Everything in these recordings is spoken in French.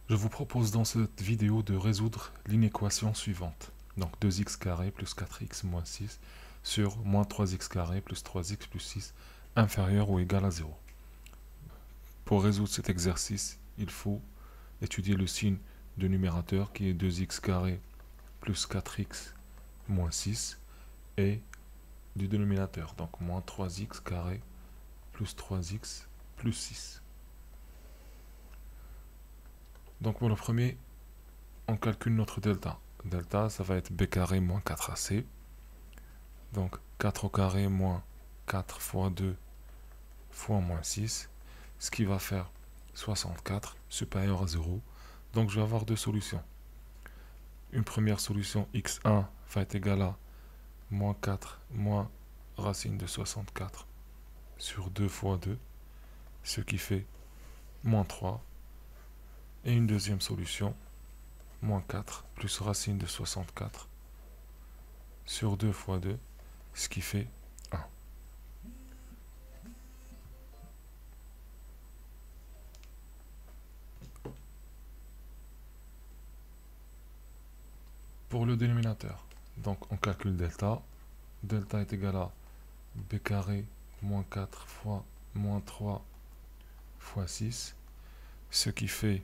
Je vous propose dans cette vidéo de résoudre l'inéquation suivante. Donc 2x carré plus 4x moins 6 sur moins 3x carré plus 3x plus 6 inférieur ou égal à 0. Pour résoudre cet exercice, il faut étudier le signe du numérateur qui est 2x carré plus 4x moins 6 et du dénominateur, donc moins 3x carré plus 3x plus 6. Donc pour le premier, on calcule notre delta. Delta, ça va être b carré moins 4ac. Donc 4 au carré moins 4 fois 2 fois moins 6, ce qui va faire 64 supérieur à 0. Donc je vais avoir deux solutions. Une première solution, x1 va être égal à moins 4 moins racine de 64 sur 2 fois 2, ce qui fait moins 3. Et une deuxième solution, moins 4 plus racine de 64 sur 2 fois 2, ce qui fait 1. Pour le dénominateur, donc on calcule delta. Delta est égal à b carré moins 4 fois moins 3 fois 6, ce qui fait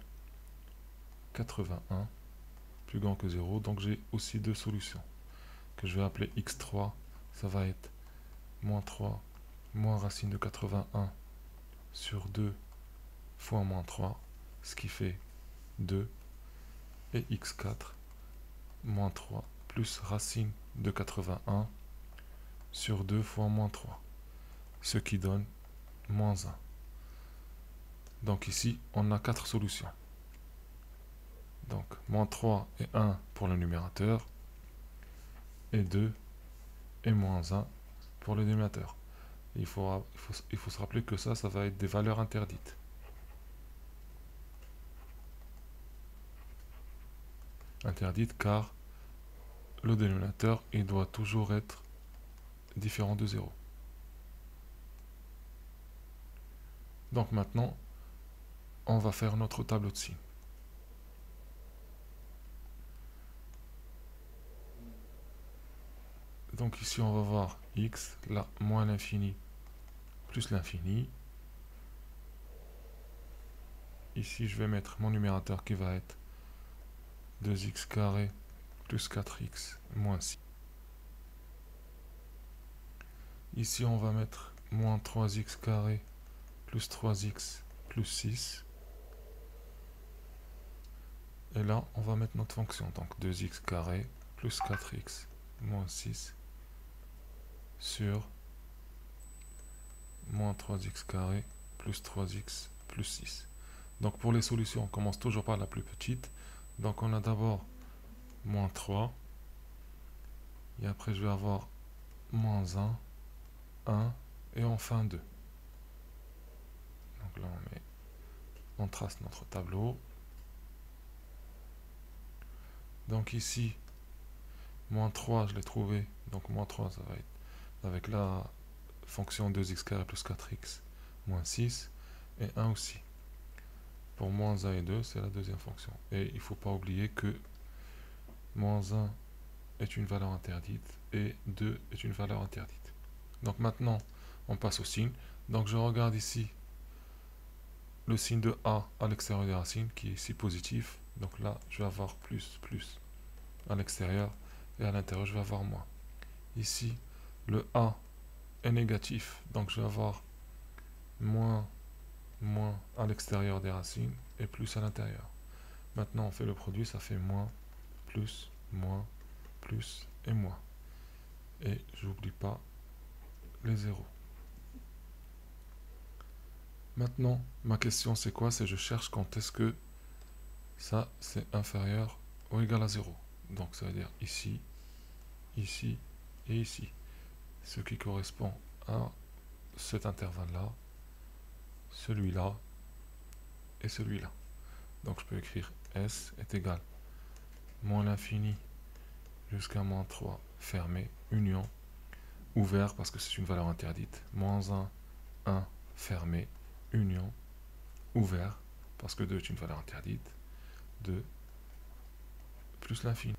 81, plus grand que 0. Donc j'ai aussi deux solutions que je vais appeler x3. Ça va être moins 3 moins racine de 81 sur 2 fois moins 3, ce qui fait 2. Et x4 moins 3 plus racine de 81 sur 2 fois moins 3, ce qui donne moins 1. Donc ici, on a 4 solutions. Donc, moins 3 et 1 pour le numérateur, et 2 et moins 1 pour le dénominateur. Il faut se rappeler que ça va être des valeurs interdites. Interdites car le dénominateur, il doit toujours être différent de 0. Donc maintenant, on va faire notre tableau de signes. Donc ici, on va voir x, là, moins l'infini, plus l'infini. Ici, je vais mettre mon numérateur qui va être 2x carré plus 4x moins 6. Ici, on va mettre moins 3x carré plus 3x plus 6. Et là, on va mettre notre fonction. Donc 2x carré plus 4x moins 6 sur moins 3x carré plus 3x plus 6. Donc pour les solutions, on commence toujours par la plus petite. Donc on a d'abord moins 3. Et après, je vais avoir moins 1 et enfin 2. Donc là, on trace notre tableau. Donc ici, moins 3, je l'ai trouvé. Donc moins 3, ça va être avec la fonction 2x carré plus 4x moins 6. Et 1 aussi. Pour moins 1 et 2, c'est la deuxième fonction. Et il ne faut pas oublier que moins 1 est une valeur interdite et 2 est une valeur interdite. Donc maintenant, on passe au signe. Donc je regarde ici le signe de A à l'extérieur des racines qui est ici positif. Donc là, je vais avoir plus à l'extérieur et à l'intérieur, je vais avoir moins. Ici, le A est négatif. Donc je vais avoir moins à l'extérieur des racines et plus à l'intérieur. Maintenant, on fait le produit, ça fait moins et moins. Et j'oublie pas les zéros. Maintenant, ma question c'est quoi? C'est je cherche quand est-ce que ça c'est inférieur ou égal à 0. Donc ça veut dire ici, ici et ici. Ce qui correspond à cet intervalle-là, celui-là et celui-là. Donc je peux écrire S est égal moins l'infini jusqu'à moins 3 fermé, union, ouvert parce que c'est une valeur interdite, moins 1 fermé, union, ouvert parce que 2 est une valeur interdite, 2 plus l'infini.